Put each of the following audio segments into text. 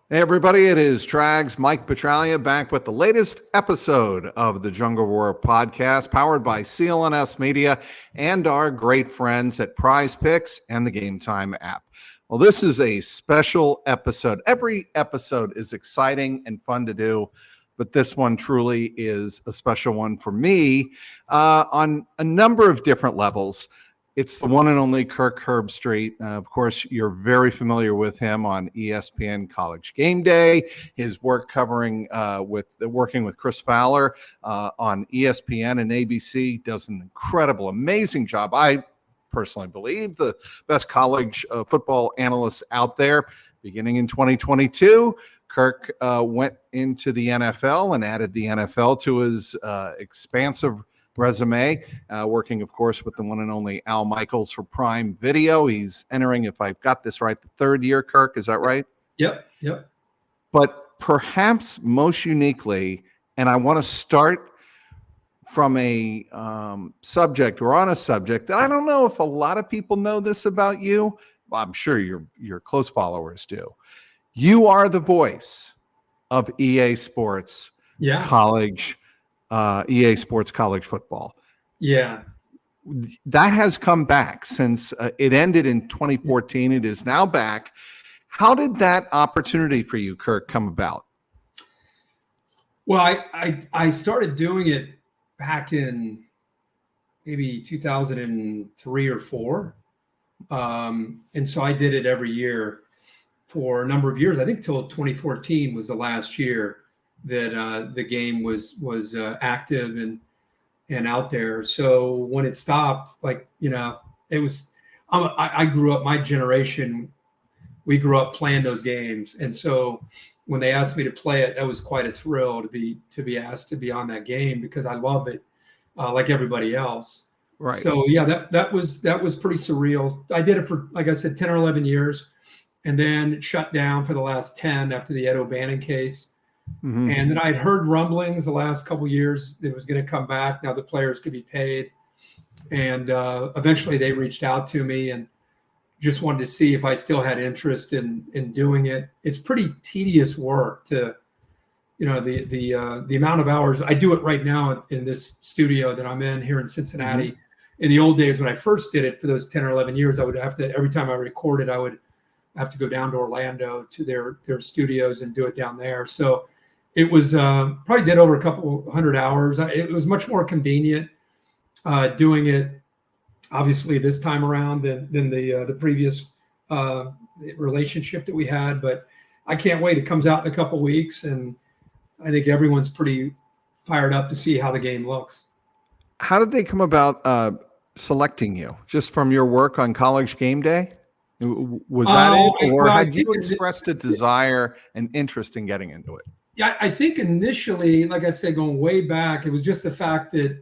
Hey everybody, it is Trags, Mike Petralia, back with the latest episode of the Jungle Roar podcast, powered by CLNS Media and our great friends at Prize Picks and the Game Time app. Well, this is a special episode. Every episode is exciting and fun to do, but this one truly is a special one for me on a number of different levels. It's the one and only Kirk Herbstreit. Of course, you're very familiar with him on ESPN College Game Day. His work working with Chris Fowler on ESPN and ABC does an incredible, amazing job. I personally believe the best college football analyst out there. Beginning in 2022, Kirk went into the NFL and added the NFL to his expansive resume, working, of course, with the one and only Al Michaels for Prime Video. He's entering, if I've got this right, the third year, Kirk. Is that right? Yep. But perhaps most uniquely, and I want to start from a subject that I don't know if a lot of people know this about you. Well, I'm sure your close followers do. You are the voice of EA Sports college. EA Sports college football. Yeah. That has come back since it ended in 2014. It is now back. How did that opportunity for you, Kirk, come about? Well, I started doing it back in maybe 2003 or 4. And so I did it every year for a number of years. I think till 2014 was the last year that the game was active and out there. So when it stopped, it was. I grew up. My generation, we grew up playing those games, and so when they asked me to play it, that was quite a thrill to be asked to be on that game because I love it, like everybody else. Right. So yeah, that was pretty surreal. I did it for, like I said, 10 or 11 years, and then it shut down for the last 10 after the Ed O'Bannon case. Mm-hmm. And then I'd heard rumblings the last couple of years that it was going to come back. Now the players could be paid. And eventually they reached out to me and just wanted to see if I still had interest in doing it. It's pretty tedious work to, the amount of hours. I do it right now in this studio that I'm in here in Cincinnati. Mm-hmm. In the old days when I first did it for those 10 or 11 years, I would have to, every time I recorded, I would have to go down to Orlando to their studios and do it down there. So it was probably did over a couple hundred hours. It was much more convenient doing it, obviously, this time around than the previous relationship that we had. But I can't wait. It comes out in a couple weeks, and I think everyone's pretty fired up to see how the game looks. How did they come about selecting you? Just from your work on College Game Day? Was that it? Or had you expressed a desire and interest in getting into it? Yeah, I think initially, like I said, going way back, it was just the fact that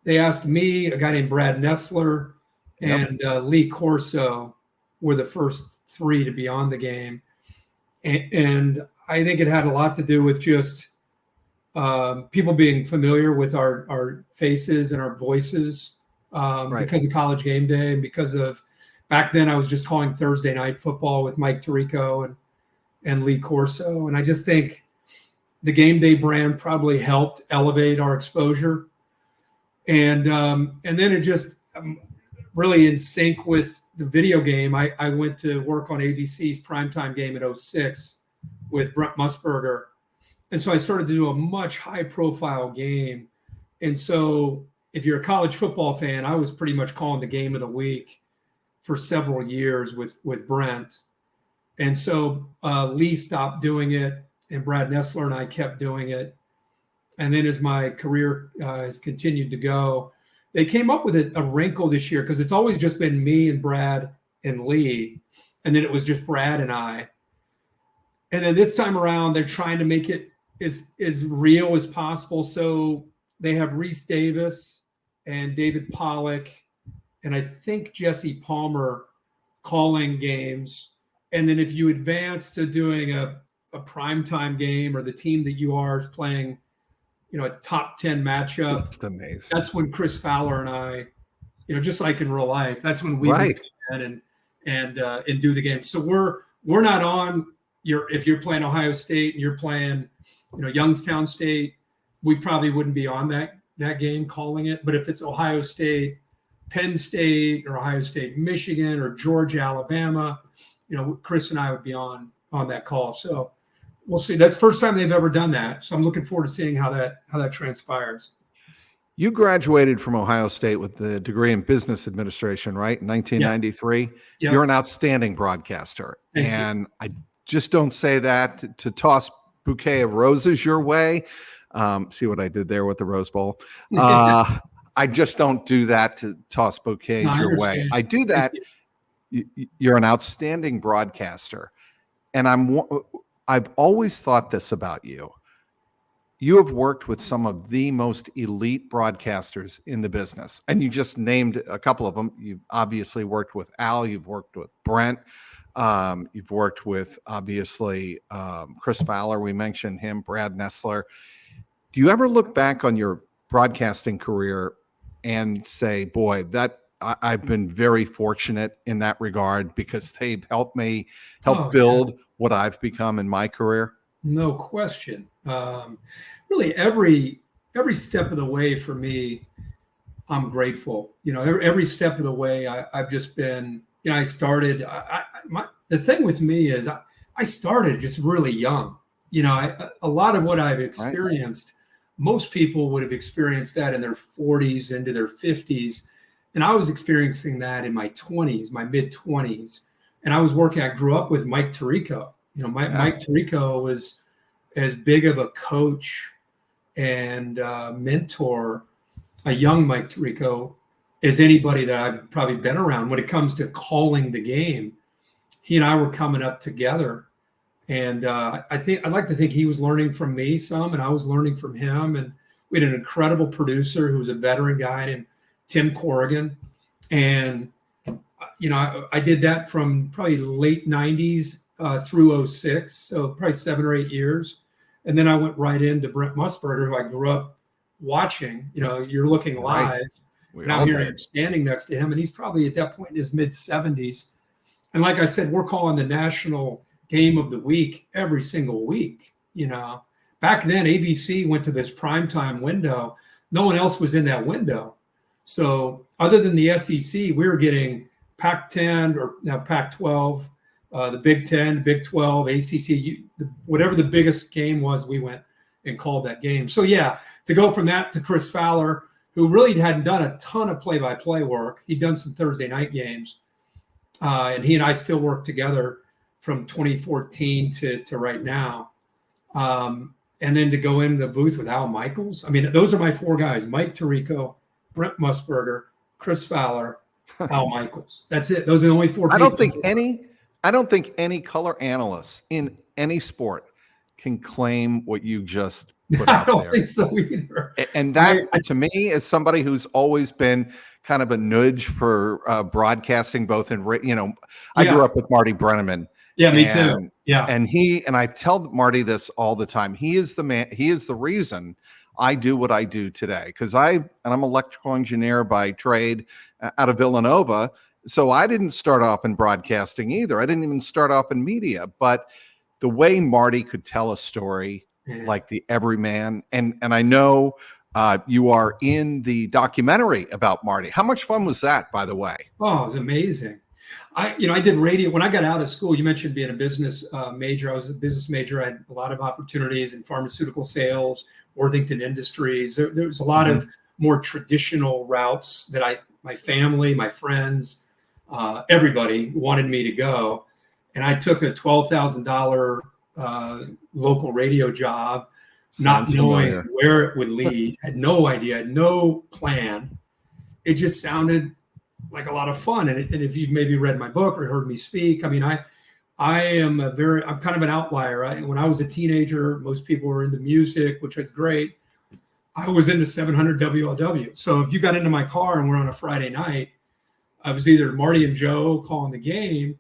they asked me, a guy named Brad Nessler, and Lee Corso were the first 3 to be on the game. And I think it had a lot to do with just people being familiar with our faces and our voices because of College Game Day and because of back then I was just calling Thursday night football with Mike Tirico and Lee Corso. And I just think the Game Day brand probably helped elevate our exposure. And then it just really in sync with the video game. I went to work on ABC's primetime game in 2006 with Brent Musburger. And so I started to do a much high profile game. And so if you're a college football fan, I was pretty much calling the game of the week for several years with Brent. And so Lee stopped doing it, and Brad Nessler and I kept doing it. And then as my career has continued to go, they came up with a wrinkle this year because it's always just been me and Brad and Lee. And then it was just Brad and I. And then this time around, they're trying to make it as real as possible. So they have Reese Davis and David Pollock, and I think Jesse Palmer calling games. And then if you advance to doing a primetime game or the team that you are is playing, a top 10 matchup. That's amazing. That's when Chris Fowler and I, just like in real life, that's when we right. and do the game. So we're not on if you're playing Ohio State and you're playing, Youngstown State, we probably wouldn't be on that game calling it. But if it's Ohio State, Penn State, or Ohio State, Michigan, or Georgia, Alabama, Chris and I would be on that call. So we'll see. That's the first time they've ever done that. So I'm looking forward to seeing how that transpires. You graduated from Ohio State with the degree in business administration, right? In 1993. Yep. You're an outstanding broadcaster. Thank you. I just don't say that to toss bouquet of roses your way. See what I did there with the Rose Bowl? I just don't do that to toss bouquets your way. I do that. You're an outstanding broadcaster. And I've always thought this about you. You have worked with some of the most elite broadcasters in the business. And you just named a couple of them. You've obviously worked with Al. You've worked with Brent. You've worked with, obviously, Chris Fowler. We mentioned him, Brad Nessler. Do you ever look back on your broadcasting career and say, boy, I've been very fortunate in that regard because they've helped me build what I've become in my career? No question. Really, every step of the way for me, I'm grateful. Every step of the way, I've just been. I started. The thing with me is, I started just really young. A lot of what I've experienced, most people would have experienced that in their 40s into their 50s, and I was experiencing that in my 20s, my mid 20s, and I grew up with Mike Tirico. Mike Tirico was as big of a coach and mentor, a young Mike Tirico, as anybody that I've probably been around when it comes to calling the game. He and I were coming up together. And I'd like to think he was learning from me some, and I was learning from him. And we had an incredible producer who was a veteran guy named Tim Corrigan. And, I did that from probably late 90s through 06, so probably 7 or 8 years. And then I went right into Brent Musburger, who I grew up watching. You're looking live. Right. Now here I'm standing next to him, and he's probably at that point in his mid 70s. And like I said, we're calling the national game of the week every single week. Back then, ABC went to this primetime window. No one else was in that window. So other than the SEC, we were getting Pac-10 or now Pac-12, the Big 10, Big 12, ACC, whatever the biggest game was, we went and called that game. So yeah, to go from that to Chris Fowler, who really hadn't done a ton of play-by-play work. He'd done some Thursday night games. And he and I still work together from 2014 to right now. And then to go in the booth with Al Michaels. I mean, those are my 4 guys: Mike Tirico, Brent Musburger, Chris Fowler, Al Michaels. That's it. Those are the only 4 people. I don't think any color analyst in any sport can claim what you just put out there. I don't think so either. And that, to me, as somebody who's always been kind of a nudge for broadcasting, both in, I grew up with Marty Brenneman. Yeah, me too. Yeah. And I tell Marty this all the time. He is the man. He is the reason I do what I do today. Because I'm an electrical engineer by trade out of Villanova. So I didn't start off in broadcasting either. I didn't even start off in media. But the way Marty could tell a story like the everyman, and I know you are in the documentary about Marty. How much fun was that, by the way? Oh, it was amazing. I did radio when I got out of school. You mentioned being a business major. I was a business major. I had a lot of opportunities in pharmaceutical sales, Worthington Industries. There was a lot of more traditional routes that my family, my friends, everybody wanted me to go. And I took a $12,000 local radio job, not knowing where it would lead. Had no idea, had no plan. It just sounded like a lot of fun. And if you've maybe read my book or heard me speak, I mean, I'm kind of an outlier. When I was a teenager, most people were into music, which was great. I was into 700 WLW. So if you got into my car and we're on a Friday night, I was either Marty and Joe calling the game,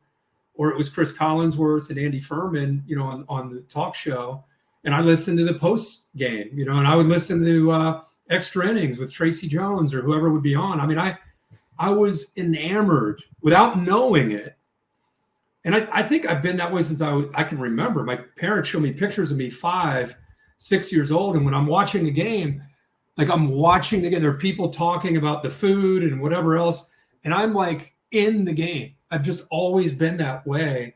or it was Chris Collinsworth and Andy Furman, on the talk show. And I listened to the post game, and I would listen to extra innings with Tracy Jones or whoever would be on. I mean, I was enamored without knowing it And I think I've been that way since I can remember. My parents showed me pictures of me 5, 6 years old. And when I'm watching the game, like I'm watching the game, there are people talking about the food and whatever else. And I'm like in the game. I've just always been that way.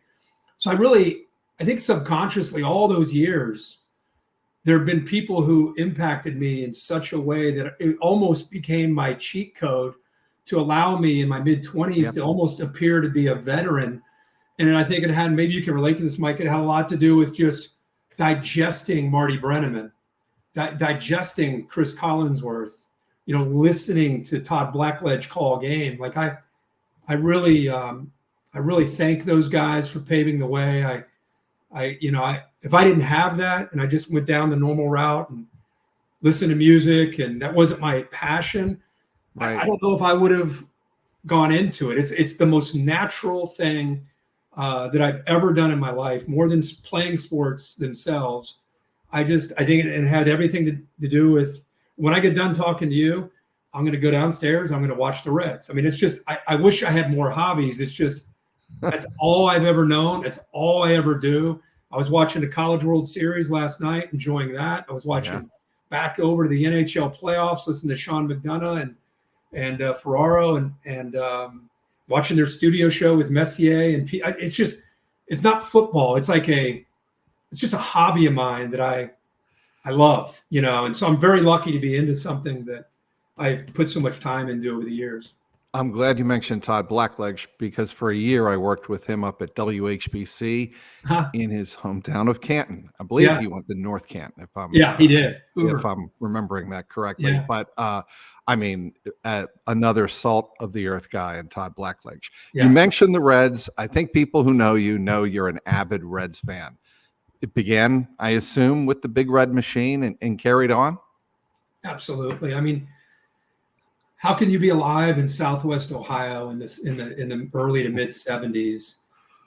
So I think subconsciously all those years, there have been people who impacted me in such a way that it almost became my cheat code to allow me in my mid-20s to almost appear to be a veteran. And I think it had, maybe you can relate to this, Mike, it had a lot to do with just digesting Marty Brennaman, digesting Chris Collinsworth, listening to Todd Blackledge call a game. Like I really thank those guys for paving the way. If I didn't have that and I just went down the normal route and listened to music and that wasn't my passion, right. I don't know if I would have gone into it. It's the most natural thing that I've ever done in my life, more than playing sports themselves. I think it had everything to do with when I get done talking to you, I'm going to go downstairs. I'm going to watch the Reds. I mean, it's just, I wish I had more hobbies. It's just, that's all I've ever known. That's all I ever do. I was watching the College World Series last night, enjoying that. I was watching back over to the NHL playoffs, listening to Sean McDonough and Ferraro and watching their studio show with Messier. And it's not football. It's just a hobby of mine that I love, and so I'm very lucky to be into something that I've put so much time into over the years. I'm glad you mentioned Todd Blackledge because for a year I worked with him up at WHBC in his hometown of Canton. I believe he went to North Canton. He did. If I'm remembering that correctly. Yeah. But another salt of the earth guy and Todd Blackledge. Yeah. You mentioned the Reds. I think people who know you're an avid Reds fan. It began, I assume, with the Big Red Machine and carried on. Absolutely. I mean, how can you be alive in Southwest Ohio in the early to mid 70s,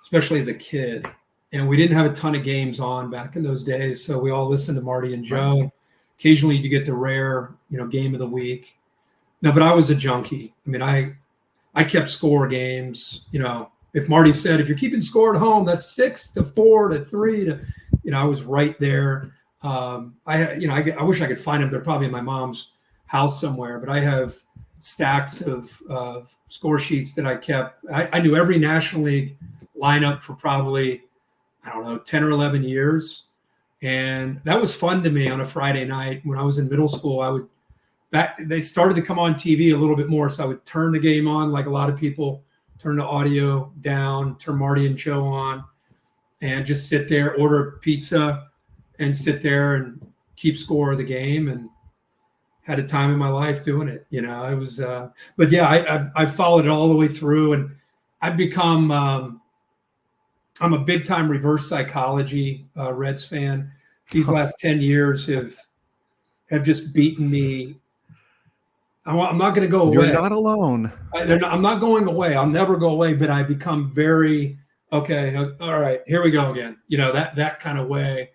especially as a kid? And we didn't have a ton of games on back in those days, so we all listened to Marty and Joe. Right. Occasionally, you get the rare, game of the week. No, but I was a junkie. I mean, I kept score games. If Marty said, if you're keeping score at home, that's 6 to 4 to 3 to, I was right there. I wish I could find them. They're probably in my mom's house somewhere, but I have stacks of score sheets that I kept. I knew every National League lineup for probably, 10 or 11 years. And that was fun to me on a Friday night. When I was in middle school, they started to come on TV a little bit more. So I would turn the game on like a lot of people, turn the audio down, turn Marty and Joe on, and just sit there, order pizza, and sit there and keep score of the game. And had a time in my life doing it. It was, but yeah, I followed it all the way through, and I've become, I'm a big time reverse psychology Reds fan. These last 10 years have just beaten me. I'm not going to go away. You're not alone. I'm not going away. I'll never go away, but I become very, okay, all right, here we go again. That kind of way.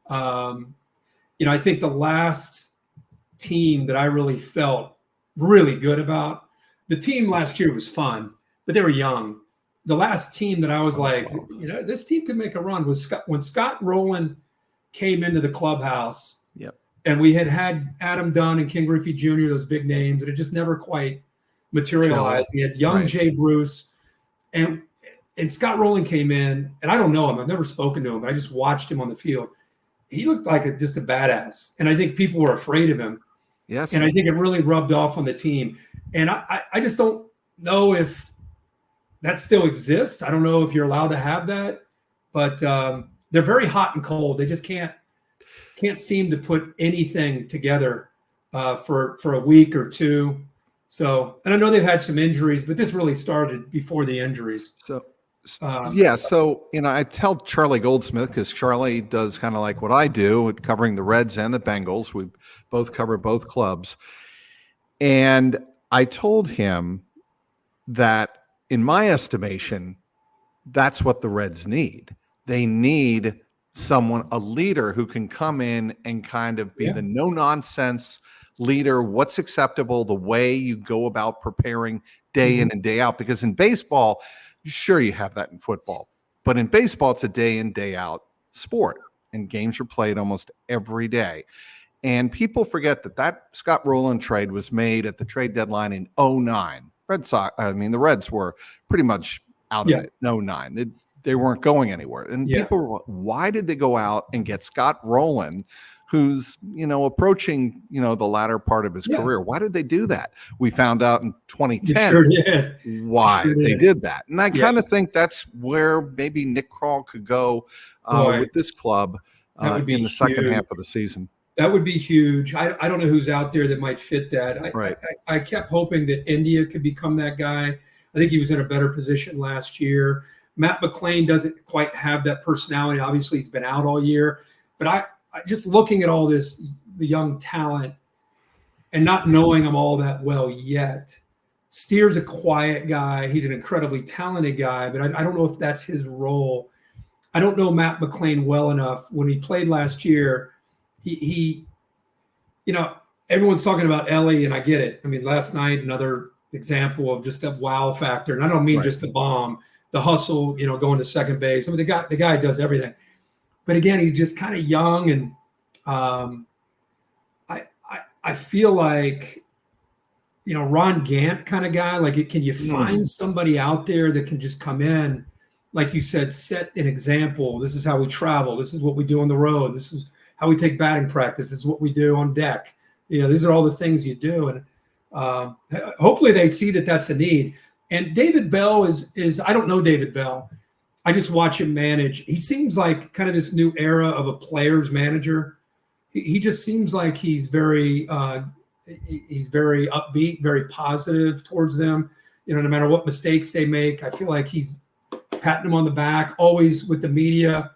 I think the last team that I really felt really good about, the team last year was fun, but they were young. The last team that I was like, this team could make a run was when Scott Rowland came into the clubhouse. Yep. And we had Adam Dunn and King Griffey Jr., those big names, and it just never quite materialized. We had young Jay Bruce, and Scott Rowland came in, and I don't know him. I've never spoken to him, but I just watched him on the field. He looked like just a badass, and I think people were afraid of him. Yes. And I think it really rubbed off on the team. And I just don't know if that still exists. I don't know if you're allowed to have that, but they're very hot and cold. They just can't seem to put anything together for a week or two. So, and I know they've had some injuries, but this really started before the injuries. So I tell Charlie Goldsmith, because Charlie does kind of like what I do, covering the Reds and the Bengals. We both cover both clubs. And I told him that, in my estimation, that's what the Reds need. They need a leader who can come in and kind of be the no-nonsense leader, what's acceptable, the way you go about preparing day in and day out. Because in baseball, sure, you have that in football. But in baseball, it's a day in, day out sport, and games are played almost every day. And people forget that Scott Rowland trade was made at the trade deadline in 09. The Reds were pretty much out of it in 09. They weren't going anywhere. And people were, why did they go out and get Scott Rowland, who's, approaching, the latter part of his career? Why did they do that? We found out in 2010 why they did that. And I kind of think that's where maybe Nick Krall could go with this club in the second half of the season. That would be huge. I don't know who's out there that might fit that. I kept hoping that India could become that guy. I think he was in a better position last year. Matt McLain doesn't quite have that personality. Obviously, he's been out all year. But I just looking at all this, the young talent, and not knowing them all that well yet. Steer's a quiet guy. He's an incredibly talented guy, but I don't know if that's his role. I don't know Matt McLain well enough. When he played last year, he everyone's talking about Ellie, and I get it. I mean, last night, another example of just a wow factor. And I don't mean just the bomb, the hustle, going to second base. I mean, the guy does everything. But again, he's just kind of young, and I feel like, Ron Gant kind of guy. Like, can you find somebody out there that can just come in, like you said, set an example? This is how we travel. This is what we do on the road. This is how we take batting practice. This is what we do on deck. These are all the things you do, and hopefully they see that that's a need. And David Bell is I don't know David Bell. I just watch him manage. He seems like kind of this new era of a player's manager. He just seems like he's very upbeat, very positive towards them. No matter what mistakes they make, I feel like he's patting them on the back, always with the media.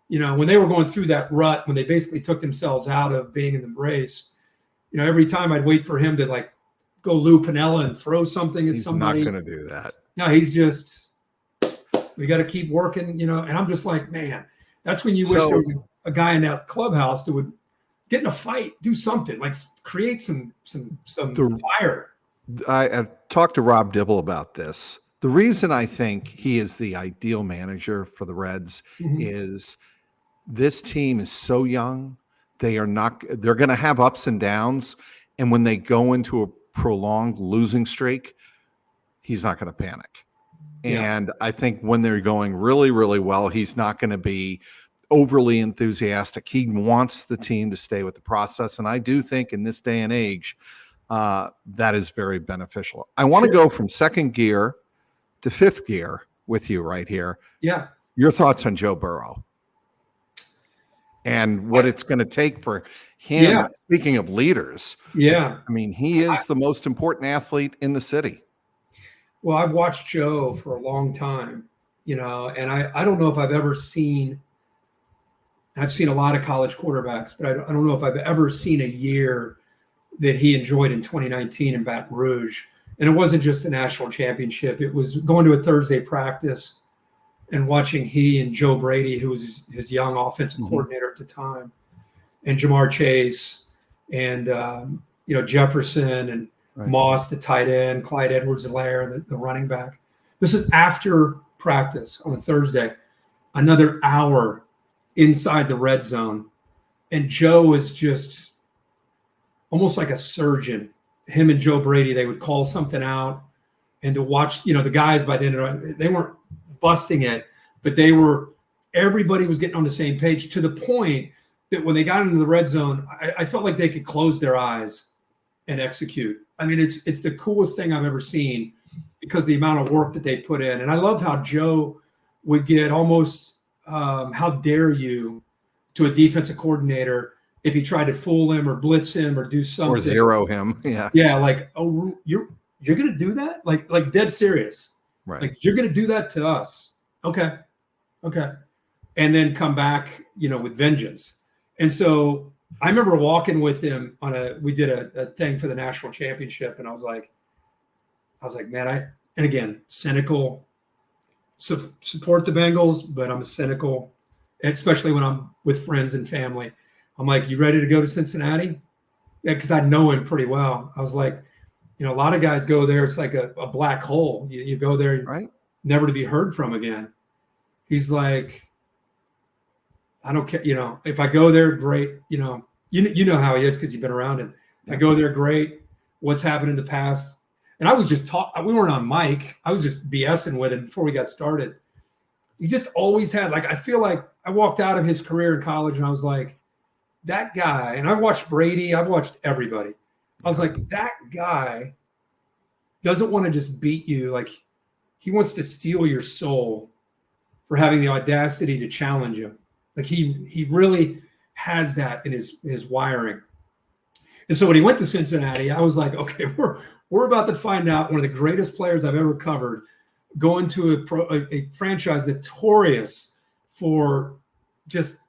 When they were going through that rut, when they basically took themselves out of being in the brace, every time I'd wait for him to go Lou Piniella and throw something at somebody. He's not going to do that. No, he's just, we got to keep working, and I'm just like, man, that's when you wish there was a guy in that clubhouse that would get in a fight, do something, like create some fire. I've talked to Rob Dibble about this. The reason I think he is the ideal manager for the Reds is this team is so young. They're going to have ups and downs. And when they go into a prolonged losing streak, he's not going to panic. And I think when they're going really, really well, he's not going to be overly enthusiastic. He wants the team to stay with the process. And I do think in this day and age, that is very beneficial. I want to go from second gear to fifth gear with you right here. Yeah. Your thoughts on Joe Burrow and what it's going to take for him. Yeah. Speaking of leaders. Yeah. I mean, he is the most important athlete in the city. Well, I've watched Joe for a long time, and I don't know if I've ever seen, I've seen a lot of college quarterbacks, but I don't know if I've ever seen a year that he enjoyed in 2019 in Baton Rouge. And it wasn't just the national championship. It was going to a Thursday practice and watching he and Joe Brady, who was his young offensive coordinator at the time, and Jamar Chase and, Jefferson and Moss, the tight end, Clyde Edwards-Helaire, the running back. This is after practice on a Thursday, another hour inside the red zone. And Joe is just almost like a surgeon. Him and Joe Brady, they would call something out, and to watch, the guys by the end of it, they weren't busting it, but everybody was getting on the same page to the point that when they got into the red zone, I felt like they could close their eyes and execute. I mean, it's the coolest thing I've ever seen because the amount of work that they put in. And I loved how Joe would get almost, how dare you, to a defensive coordinator if he tried to fool him or blitz him or do something. Or zero him. Yeah. Yeah. Like, oh, you're going to do that? Like dead serious. Right. Like, you're going to do that to us. Okay. And then come back, with vengeance. And so I remember walking with him we did a thing for the national championship. And I was like, man, and again, cynical, support the Bengals, but I'm cynical, especially when I'm with friends and family. I'm like, you ready to go to Cincinnati? Yeah, because I know him pretty well. I was like, a lot of guys go there. It's like a black hole. You go there, right, never to be heard from again. He's like, I don't care. You know, if I go there, great. You know how he is because you've been around him. I go there, great. What's happened in the past? And I was just we weren't on mic. I was just BSing with him before we got started. He just always had, like, I feel like I walked out of his career in college and I was like, that guy, and I've watched Brady, I've watched everybody. I was like, that guy doesn't want to just beat you. Like, he wants to steal your soul for having the audacity to challenge him. Like, he really has that in his wiring. And so when he went to Cincinnati, I was like, okay, we're about to find out one of the greatest players I've ever covered going to a franchise notorious for just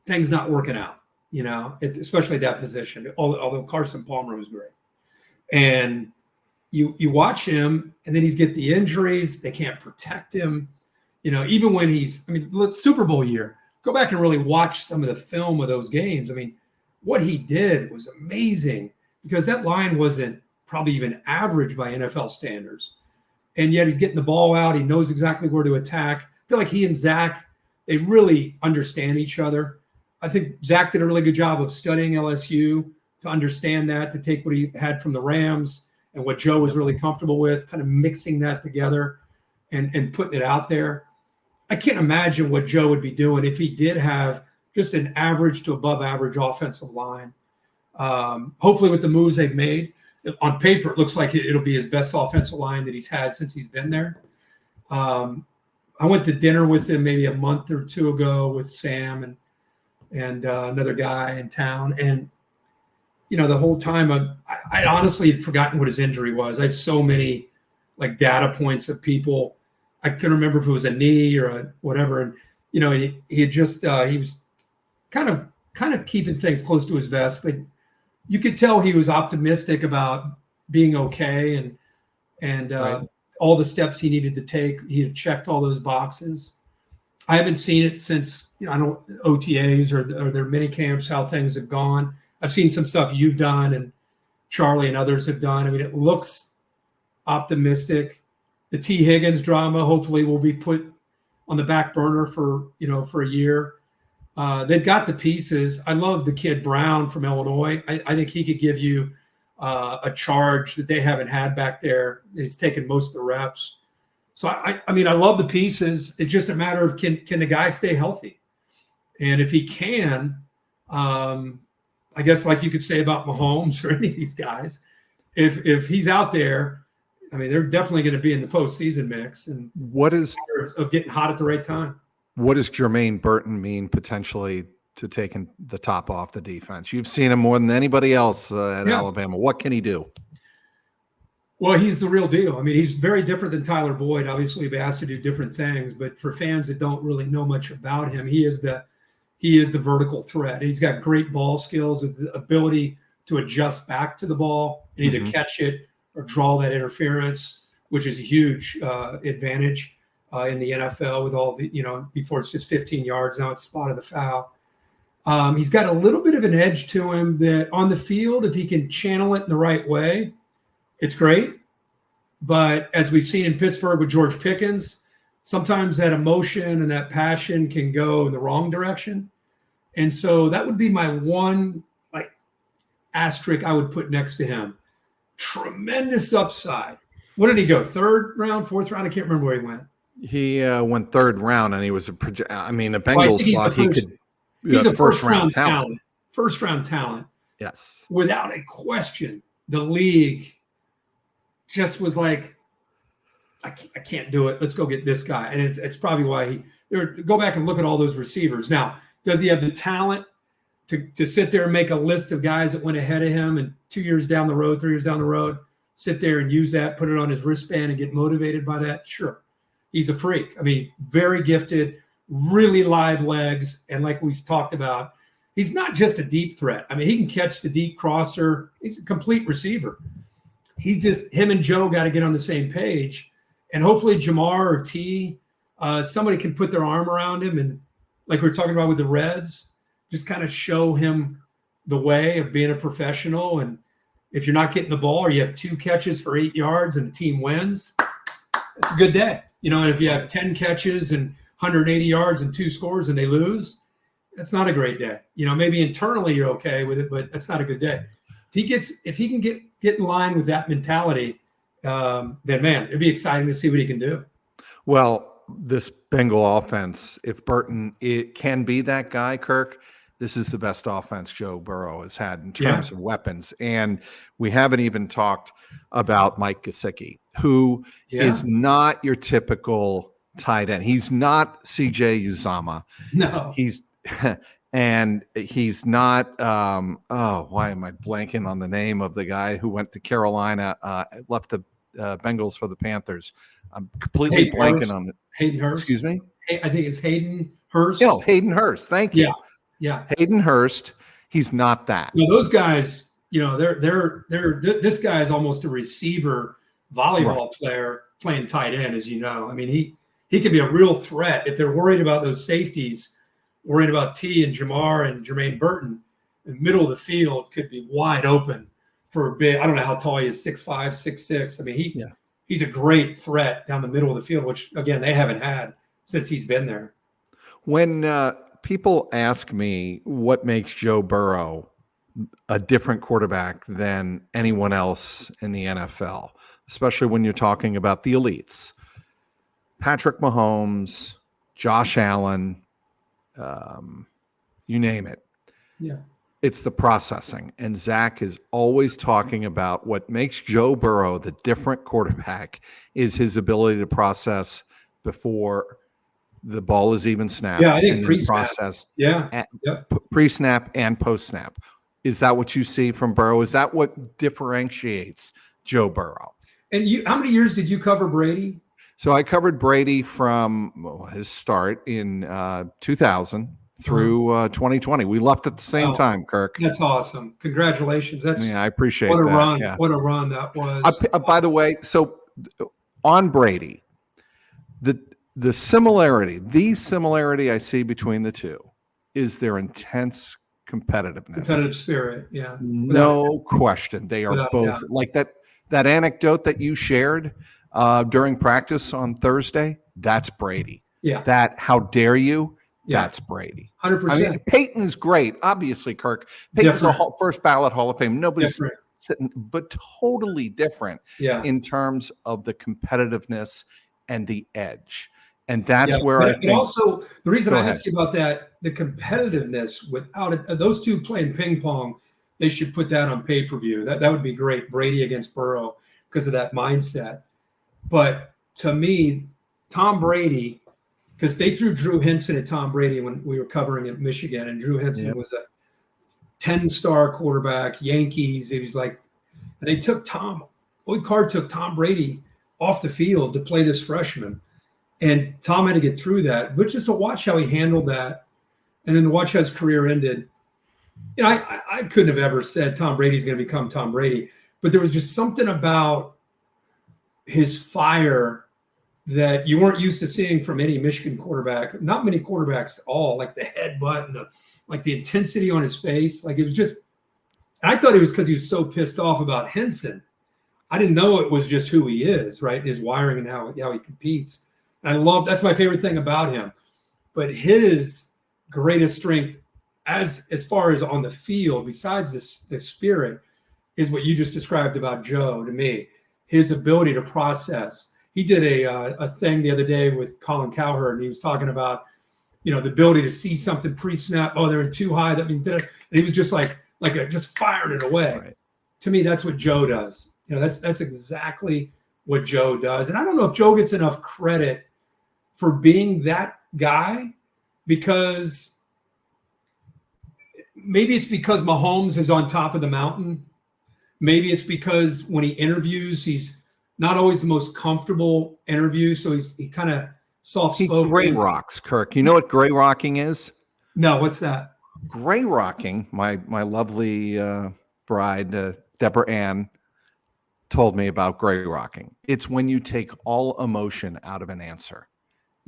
things not working out, you know, especially at that position, although Carson Palmer was great. And you watch him, and then he's get the injuries. They can't protect him. You know, even when Super Bowl year, go back and really watch some of the film of those games. I mean, what he did was amazing because that line wasn't probably even average by NFL standards. And yet he's getting the ball out. He knows exactly where to attack. I feel like he and Zach, they really understand each other. I think Zach did a really good job of studying LSU to understand that, to take what he had from the Rams and what Joe was really comfortable with, kind of mixing that together and putting it out there. I can't imagine what Joe would be doing if he did have just an average to above average offensive line. Hopefully with the moves they've made, on paper, it looks like it'll be his best offensive line that he's had since he's been there. I went to dinner with him maybe a month or two ago with Sam and another guy in town. And, you know, the whole time I honestly had forgotten what his injury was. I have so many like data points of people. I couldn't remember if it was a knee or a whatever. And, you know, he had just, he was kind of keeping things close to his vest, but you could tell he was optimistic about being okay and right. all the steps he needed to take. He had checked all those boxes. I haven't seen it since, you know, OTAs or their mini camps, how things have gone. I've seen some stuff you've done and Charlie and others have done. I mean, it looks optimistic. The T. Higgins drama hopefully will be put on the back burner for a year. They've got the pieces. I love the kid Brown from Illinois. I think he could give you a charge that they haven't had back there. He's taken most of the reps. So, I mean, I love the pieces. It's just a matter of can the guy stay healthy? And if he can, I guess like you could say about Mahomes or any of these guys, if he's out there, I mean, they're definitely going to be in the postseason mix. And what is of getting hot at the right time? What does Jermaine Burton mean potentially to taking the top off the defense? You've seen him more than anybody else at Alabama. What can he do? Well, he's the real deal. I mean, he's very different than Tyler Boyd. Obviously, he's asked to do different things, but for fans that don't really know much about him, he is the vertical threat. He's got great ball skills, with the ability to adjust back to the ball and either catch it or draw that interference, which is a huge advantage in the NFL with all the, you know, before it's just 15 yards, now it's spot of the foul. He's got a little bit of an edge to him that on the field, if he can channel it in the right way, it's great. But as we've seen in Pittsburgh with George Pickens, sometimes that emotion and that passion can go in the wrong direction. And so that would be my one like asterisk I would put next to him. Tremendous upside. What did he go? Third round, fourth round? I can't remember where he went. He went third round, and he was the Bengals thought he could. He's a first round talent. First round talent. Yes. Without a question. The league just was like, I can't do it. Let's go get this guy. And it's probably why go back and look at all those receivers. Now, does he have the talent to sit there and make a list of guys that went ahead of him and 2 years down the road, 3 years down the road, sit there and use that, put it on his wristband and get motivated by that? Sure. He's a freak. I mean, very gifted, really live legs. And like we talked about, he's not just a deep threat. I mean, he can catch the deep crosser. He's a complete receiver. Him and Joe got to get on the same page. And hopefully Jamar or T, somebody can put their arm around him. And like we were talking about with the Reds, just kind of show him the way of being a professional. And if you're not getting the ball or you have 2 catches for 8 yards and the team wins, it's a good day. You know, if you have 10 catches and 180 yards and 2 scores and they lose, that's not a great day. Maybe internally you're okay with it, but that's not a good day. If he can get in line with that mentality, then man, it'd be exciting to see what he can do. Well, this Bengal offense, if Burton it can be that guy, Kirk, this is the best offense Joe Burrow has had in terms of weapons. And we haven't even talked about Mike Gesicki, who is not your typical tight end. He's not CJ Uzama. No. He's and he's not why am I blanking on the name of the guy who went to Carolina, left the Bengals for the Panthers? I'm completely blanking on it. Hayden Hurst. Excuse me? I think it's Hayden Hurst. No, Hayden Hurst. Thank you. Yeah. Hayden Hurst. He's not that. Those guys, they're this guy is almost a receiver volleyball player playing tight end, as you know. I mean, he could be a real threat if they're worried about those safeties, worried about T and Jamar and Jermaine Burton. The middle of the field could be wide open for a big. I don't know how tall he is, 6'5", 6'6". I mean, he's a great threat down the middle of the field, which again they haven't had since he's been there. When people ask me what makes Joe Burrow a different quarterback than anyone else in the NFL, especially when you're talking about the elites, Patrick Mahomes, Josh Allen, you name it. Yeah. It's the processing. And Zach is always talking about what makes Joe Burrow the different quarterback is his ability to process before the ball is even snapped. Yeah, I think pre-snap. Process. Yeah. Pre-snap and post-snap. Is that what you see from Burrow? Is that what differentiates Joe Burrow? And how many years did you cover Brady? So I covered Brady from his start in 2000 through 2020. We left at the same time, Kirk. That's awesome. Congratulations. I appreciate that. What a run. Yeah. What a run that was. By the way, so on Brady, the similarity I see between the two is their intense competitive spirit. Yeah. No question. They are both like that anecdote that you shared during practice on Thursday. That's Brady. Yeah. That how dare you? Yeah. That's Brady. 100%. I mean, Peyton is great. Obviously, Kirk. Peyton's a first ballot Hall of Fame. Nobody's sitting, but totally different in terms of the competitiveness and the edge. And that's where I think. Also, the reason I asked you about that, the competitiveness without it, those two playing ping pong, they should put that on pay-per-view. That would be great. Brady against Burrow because of that mindset. But to me, Tom Brady, because they threw Drew Henson at Tom Brady when we were covering at Michigan, and Drew Henson was a 10-star quarterback, Yankees. He was like, and they took Lloyd Carr took Tom Brady off the field to play this freshman. And Tom had to get through that, but just to watch how he handled that and then to watch how his career ended. I couldn't have ever said Tom Brady's going to become Tom Brady, but there was just something about his fire that you weren't used to seeing from any Michigan quarterback. Not many quarterbacks at all, like the headbutt and the intensity on his face. Like it was just, I thought it was because he was so pissed off about Henson. I didn't know it was just who he is, right? His wiring and how he competes. And that's my favorite thing about him. But his greatest strength as far as on the field, besides the spirit, is what you just described about Joe to me. His ability to process. He did a thing the other day with Colin Cowherd, and he was talking about, the ability to see something pre-snap. Oh, they're in too high. That means and he was just just fired it away. Right. To me, that's what Joe does. That's exactly what Joe does. And I don't know if Joe gets enough credit for being that guy, because maybe it's because Mahomes is on top of the mountain. Maybe it's because when he interviews, he's not always the most comfortable interview. So he kind of soft-spoken. He gray rocks, Kirk. You know what gray rocking is? No, what's that? Gray rocking, my lovely bride, Deborah Ann, told me about gray rocking. It's when you take all emotion out of an answer.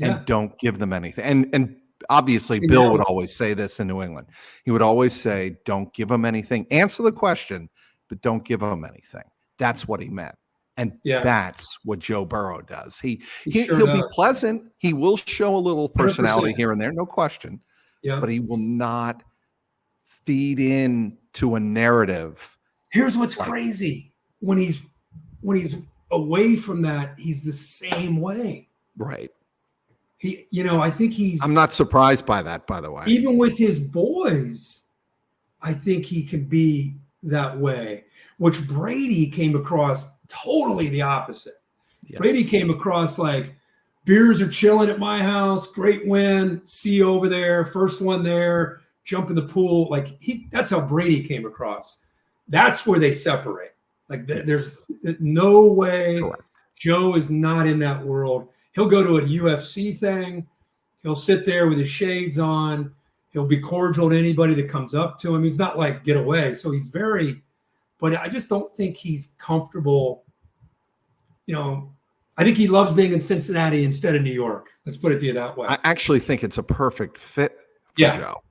And don't give them anything. And obviously, Bill would always say this in New England. He would always say, don't give them anything. Answer the question, but don't give them anything. That's what he meant. And Yeah. that's what Joe Burrow does. Sure He'll be does. pleasant. He will show a little personality 100%. here and there, no question. Yeah. But he will not feed in to a narrative. Here's what's crazy. When he's away from that, he's the same way. Right. I think I'm not surprised by that, by the way. Even with his boys, I think he can be that way, which Brady came across totally the opposite. Yes. Brady came across like, beers are chilling at my house, great win, see you over there, first one there, jump in the pool. Like that's how Brady came across. That's where they separate. Like there's no way. Correct. Joe is not in that world. He'll go to a UFC thing. He'll sit there with his shades on. He'll be cordial to anybody that comes up to him. He's not like get away. So he's but I just don't think he's comfortable. I think he loves being in Cincinnati instead of New York. Let's put it that way. I actually think it's a perfect fit for Joe.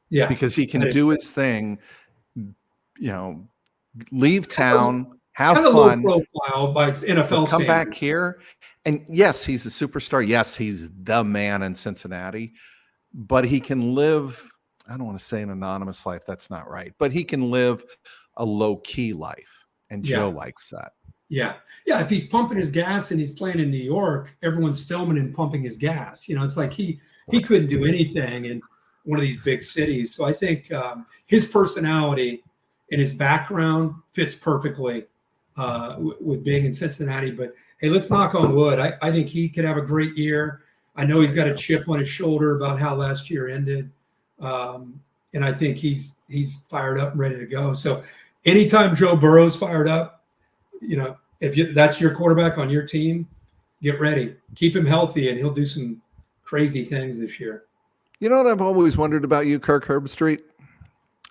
Yeah. Because he can do his thing, leave town, have fun. Low profile by NFL come back here. And yes, he's a superstar. Yes, he's the man in Cincinnati. But he can live, I don't want to say an anonymous life. That's not right. But he can live a low-key life. And Joe likes that. Yeah. Yeah. If he's pumping his gas and he's playing in New York, everyone's filming and pumping his gas. It's like he couldn't do anything in one of these big cities. So I think his personality and his background fits perfectly with being in Cincinnati. But hey, let's knock on wood. I think he could have a great year. I know he's got a chip on his shoulder about how last year ended. And I think he's fired up and ready to go. So anytime Joe Burrow's fired up, if that's your quarterback on your team, get ready. Keep him healthy, and he'll do some crazy things this year. You know what I've always wondered about you, Kirk Herbstreit?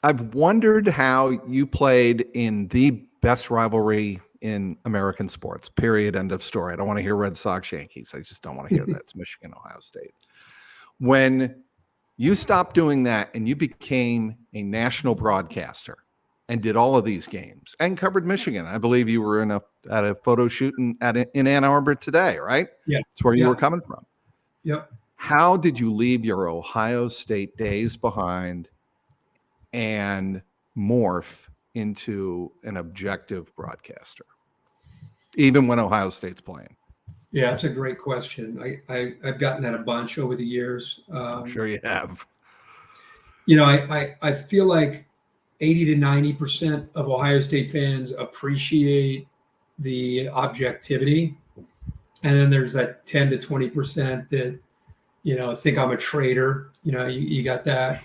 I've wondered how you played in the best rivalry in American sports, period, end of story. I don't want to hear Red Sox Yankees. I just don't want to hear that. It's Michigan, Ohio State. When you stopped doing that and you became a national broadcaster and did all of these games and covered Michigan, I believe you were at a photo shoot in Ann Arbor today, right? Yeah. That's where you were coming from. Yep. How did you leave your Ohio State days behind and morph into an objective broadcaster, even when Ohio State's playing? Yeah, that's a great question. I've gotten that a bunch over the years. I'm sure you have. I feel like 80 to 90% of Ohio State fans appreciate the objectivity. And then there's that 10 to 20% that, think I'm a traitor. You got that.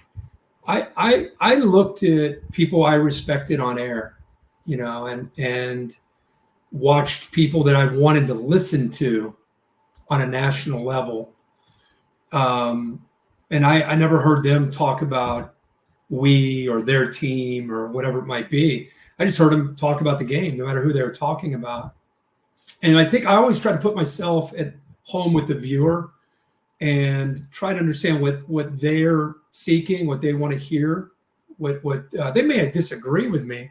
I looked at people I respected on air, and watched people that I wanted to listen to on a national level. And I never heard them talk about we or their team or whatever it might be. I just heard them talk about the game, no matter who they were talking about. And I think I always try to put myself at home with the viewer and try to understand what they're seeking, what they want to hear, what they may disagree with me,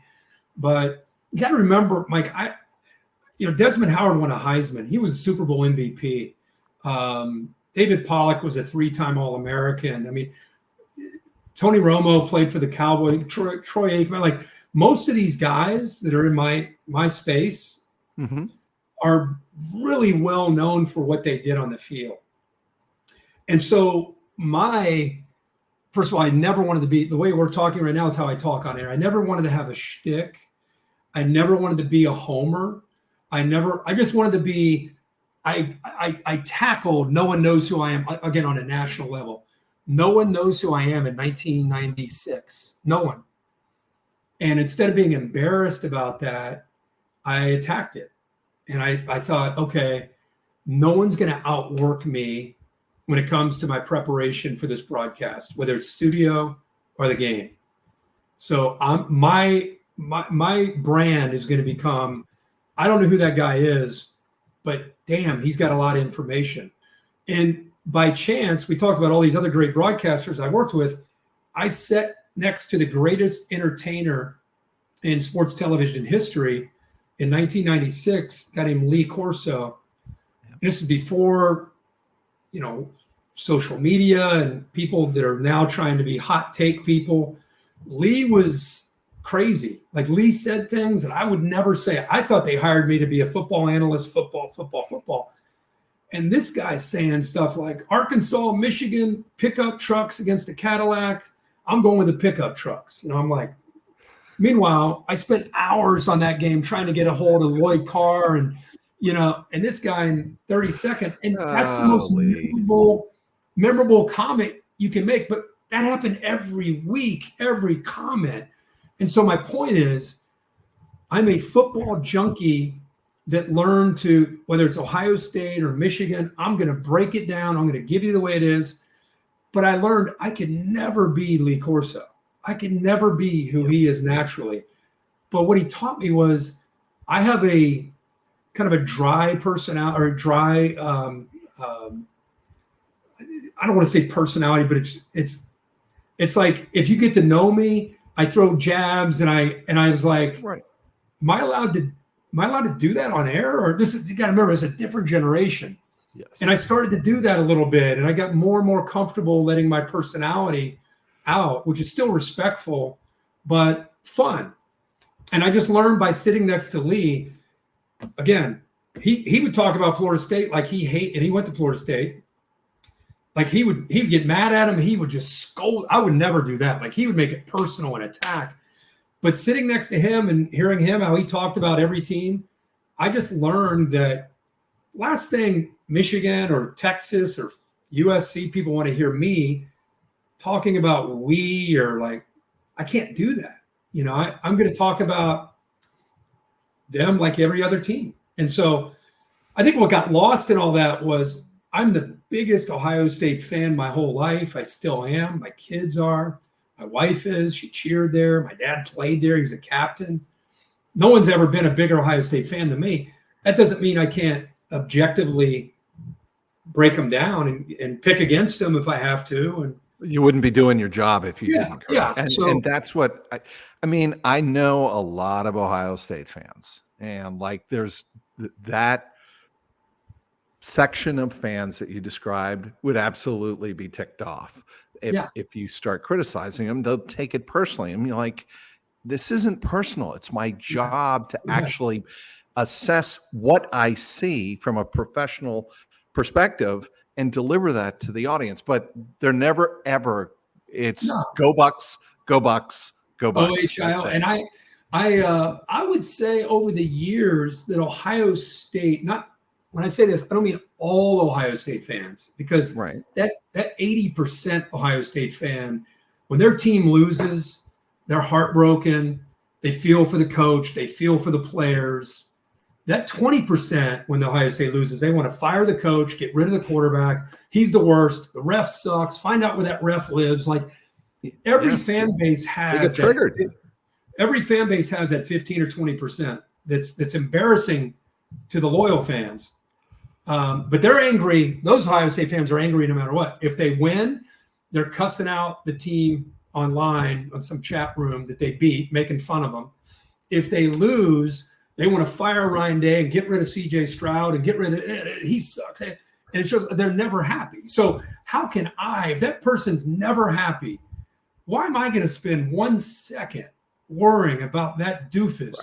but you got to remember, Mike, Desmond Howard won a Heisman. He was a Super Bowl MVP. David Pollock was a 3-time All-American. I mean, Tony Romo played for the Cowboys. Troy Aikman, like most of these guys that are in my space are really well known for what they did on the field. And so first of all, I never wanted to be, the way we're talking right now is how I talk on air. I never wanted to have a shtick. I never wanted to be a homer. I just wanted to be, I tackled, no one knows who I am, again, on a national level. No one knows who I am in 1996. No one. And instead of being embarrassed about that, I attacked it. And I thought, okay, no one's going to outwork me when it comes to my preparation for this broadcast, whether it's studio or the game. So my brand is going to become, I don't know who that guy is, but damn, he's got a lot of information. And by chance, we talked about all these other great broadcasters I worked with. I sat next to the greatest entertainer in sports television history, in 1996, a guy named Lee Corso. This is before, social media and people that are now trying to be hot take people. Lee was crazy. Like, Lee said things that I would never say. I thought they hired me to be a football analyst, football. And this guy's saying stuff like Arkansas, Michigan, pickup trucks against the Cadillac. I'm going with the pickup trucks. I'm like, meanwhile, I spent hours on that game trying to get a hold of Lloyd Carr and this guy in 30 seconds. And that's the most memorable comment you can make. But that happened every week, every comment. And so my point is, I'm a football junkie that learned to, whether it's Ohio State or Michigan, I'm going to break it down. I'm going to give you the way it is. But I learned I could never be Lee Corso. I could never be who he is naturally. But what he taught me was I have a kind of a dry personality, or dry, I don't want to say personality, but it's like, if you get to know me, I throw jabs, and I was like, right. Am I allowed to do that on air? Or you got to remember, it's a different generation. Yes. And I started to do that a little bit, and I got more and more comfortable letting my personality out, which is still respectful, but fun. And I just learned by sitting next to Lee. Again, he would talk about Florida State like and he went to Florida State. Like, he would get mad at him. He would just scold. I would never do that. Like, he would make it personal and attack. But sitting next to him and hearing him, how he talked about every team, I just learned that last thing Michigan or Texas or USC people want to hear me talking about we, or like, I can't do that. I'm going to talk about them like every other team. And so I think what got lost in all that was, I'm the biggest Ohio State fan my whole life. I still am. My kids are. My wife is. She cheered there. My dad played there. He was a captain. No one's ever been a bigger Ohio State fan than me. That doesn't mean I can't objectively break them down and pick against them if I have to. And you wouldn't be doing your job if you didn't. Yeah. And that's what I know a lot of Ohio State fans, and like, there's that section of fans that you described would absolutely be ticked off if you start criticizing them. They'll take it personally. I mean, like, this isn't personal. It's my job to actually assess what I see from a professional perspective and deliver that to the audience. But they're never ever. It's go Bucks, go Bucks, go Bucks. And I would say over the years that Ohio State, when I say this, I don't mean all Ohio State fans, because that 80% Ohio State fan, when their team loses, they're heartbroken. They feel for the coach. They feel for the players. That 20%, when the Ohio State loses, they want to fire the coach, get rid of the quarterback. He's the worst. The ref sucks. Find out where that ref lives. Like, every fan base has triggered. Every fan base has that 15 or 20% that's embarrassing to the loyal fans. But they're angry. Those Ohio State fans are angry no matter what. If they win, they're cussing out the team online on some chat room that they beat, making fun of them. If they lose, they want to fire Ryan Day and get rid of CJ Stroud and get rid of he sucks. And it's just, they're never happy. So how can if that person's never happy, why am I going to spend 1 second worrying about that doofus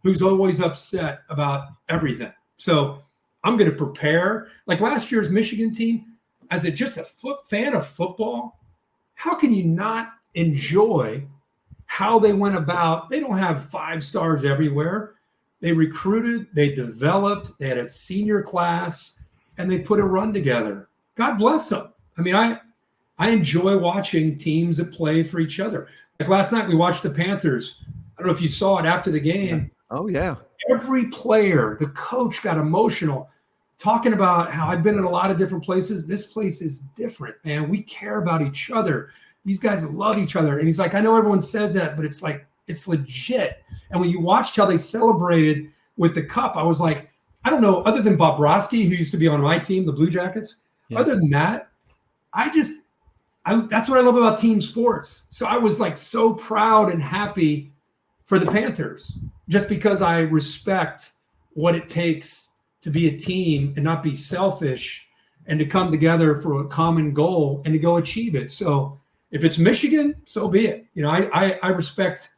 who's always upset about everything? So I'm going to prepare. Like last year's Michigan team, as just a fan of football, how can you not enjoy how they went about? They don't have 5 stars everywhere. They recruited, they developed, they had a senior class, and they put a run together. God bless them. I mean, I enjoy watching teams that play for each other. Like last night, we watched the Panthers. I don't know if you saw it after the game. Oh, yeah. Every player, the coach got emotional, talking about how I've been in a lot of different places. This place is different, man. We care about each other. These guys love each other. And he's like, I know everyone says that, but it's like, it's legit. And when you watched how they celebrated with the cup, I was like, I don't know, other than Bob Broski, who used to be on my team, the Blue Jackets, other than that, that's what I love about team sports. So I was like so proud and happy for the Panthers. just because I respect what it takes to be a team and not be selfish and to come together for a common goal and to go achieve it. So if it's Michigan, so be it. I respect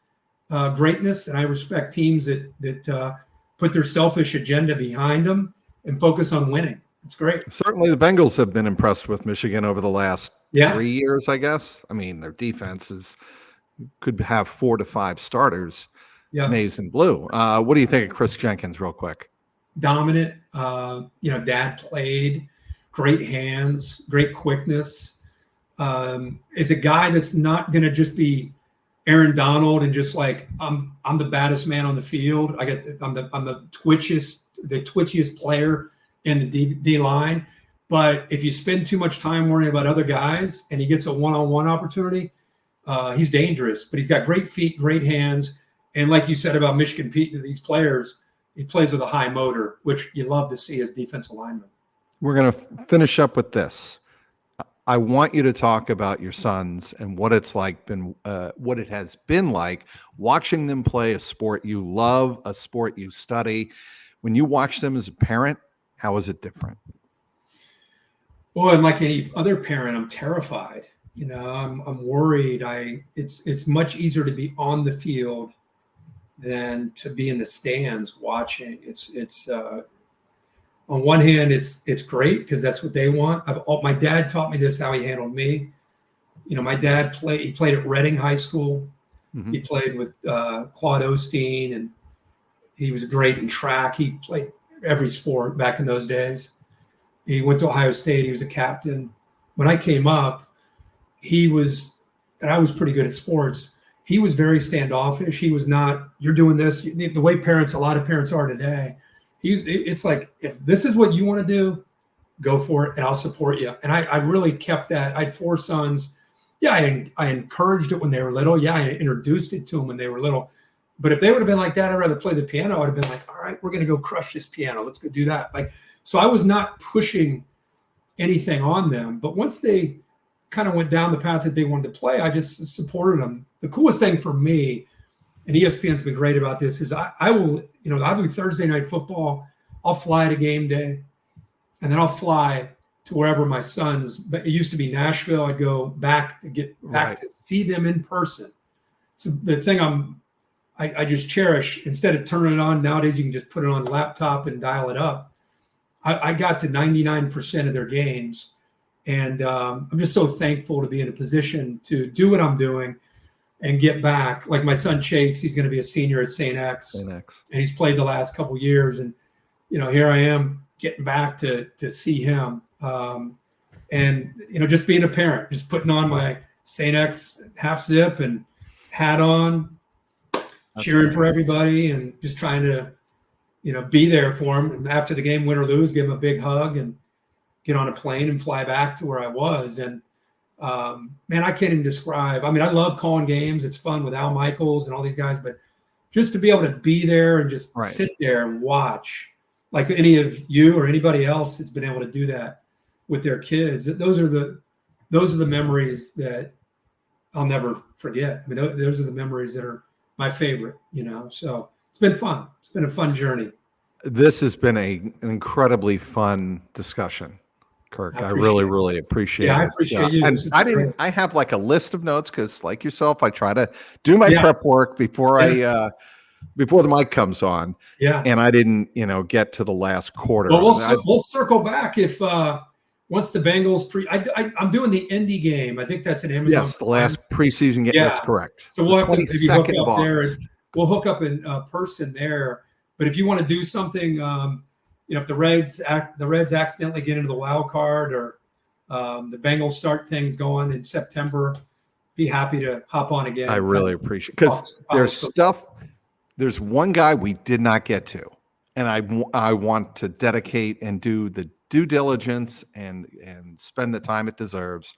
greatness, and I respect teams that put their selfish agenda behind them and focus on winning. It's great. Certainly the Bengals have been impressed with Michigan over the last 3 years, I guess. I mean, their defense could have 4 to 5 starters, maize and blue. What do you think of Chris Jenkins, real quick? Dominant. Dad played, great hands, great quickness. Is a guy that's not going to just be Aaron Donald and just like I'm the baddest man on the field. I'm the twitchiest player in the D line. But if you spend too much time worrying about other guys and he gets a one-on-one opportunity, he's dangerous. But he's got great feet, great hands, and like you said about Michigan Pete, these players, he plays with a high motor, which you love to see as defensive linemen. We're going to finish up with this. I want you to talk about your sons and what it's like what it has been like watching them play a sport you love, a sport you study. When you watch them as a parent, how is it different? Well, and like any other parent, I'm terrified. I'm worried. It's much easier to be on the field than to be in the stands watching. It's on one hand, it's great because that's what they want. My dad taught me this, how he handled me. My dad played at Reading High School. Mm-hmm. He played with Claude Osteen, and he was great in track. He played every sport back in those days. He went to Ohio State. He was a captain. When I came up, and I was pretty good at sports. He was very standoffish. He was not, you're doing this. The way a lot of parents are today, it's like, if this is what you want to do, go for it, and I'll support you. And I really kept that. I had 4 sons. Yeah, I encouraged it when they were little. Yeah, I introduced it to them when they were little. But if they would have been like that, I'd rather play the piano. I'd have been like, all right, we're going to go crush this piano. Let's go do that. So I was not pushing anything on them. But once they kind of went down the path that they wanted to play, I just supported them. The coolest thing for me, and ESPN's been great about this, is I'll do Thursday night football. I'll fly to game day, and then I'll fly to wherever my sons, but it used to be Nashville. I'd go back to get back to see them in person. So the thing I just cherish, instead of turning it on, nowadays you can just put it on a laptop and dial it up. I got to 99% of their games. And I'm just so thankful to be in a position to do what I'm doing and get back. Like my son Chase, he's going to be a senior at St. X, and he's played the last couple of years. And here I am getting back to see him, and just being a parent, just putting on my St. X half zip and hat on, cheering for everybody, and just trying to be there for him. And after the game, win or lose, give him a big hug and get on a plane and fly back to where I was. And man, I can't even describe. I mean, I love calling games. It's fun with Al Michaels and all these guys, but just to be able to be there and just sit there and watch, like any of you or anybody else that's been able to do that with their kids, those are the memories that I'll never forget. I mean, those are the memories that are my favorite, so it's been fun. It's been a fun journey. This has been an incredibly fun discussion, Kirk. I really, really appreciate it. I appreciate you. And I have like a list of notes because, like yourself, I try to do my prep work before before the mic comes on. Yeah. And I didn't, get to the last quarter. Well, we'll circle back if once the Bengals I'm doing the Indy game. I think that's an Amazon. Yes, the last preseason game. Yeah. That's correct. So we'll have to maybe hook up there. We'll hook up in person there. But if you want to do something, if the Reds accidentally get into the wild card, or the Bengals start things going in September, be happy to hop on again. I really appreciate it, because there's one guy we did not get to, and I want to dedicate and do the due diligence and spend the time it deserves.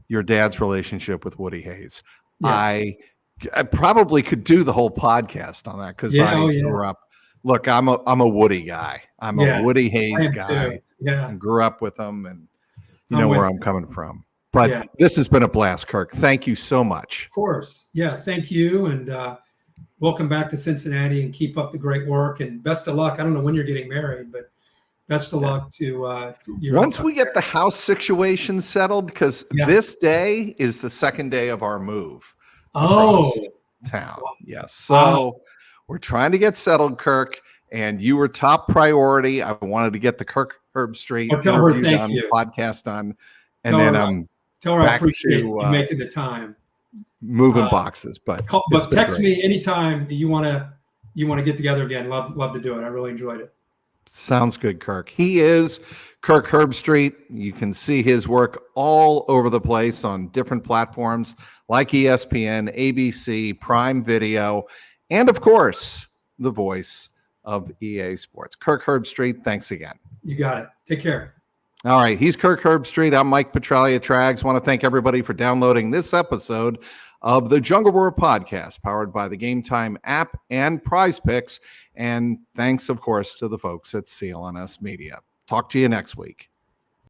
Your dad's relationship with Woody Hayes. Yeah. I probably could do the whole podcast on that because I grew up. Look, I'm a Woody guy. I'm a Woody Hayes guy. Yeah, and grew up with him, and you know where I'm coming from. But this has been a blast, Kirk. Thank you so much. Of course. Yeah, thank you. And welcome back to Cincinnati and keep up the great work and best of luck. I don't know when you're getting married, but best of luck to your. Once we get the house situation settled, because this day is the second day of our move. Oh, town. Yes. So we're trying to get settled, Kirk, and you were top priority. I wanted to get the Kirk Herbstreit podcast done. And then tell her I appreciate you making the time. Moving boxes, but text me anytime that you want to get together again. Love to do it. I really enjoyed it. Sounds good, Kirk. He is Kirk Herbstreit. You can see his work all over the place on different platforms like ESPN, ABC, Prime Video, and of course, the voice of EA Sports. Kirk Herbstreit, thanks again. You got it. Take care. All right. He's Kirk Herbstreit. I'm Mike Petraglia, Trags. Want to thank everybody for downloading this episode of the Jungle Roar podcast, powered by the Game Time app and Prize Picks. And thanks, of course, to the folks at CLNS Media. Talk to you next week.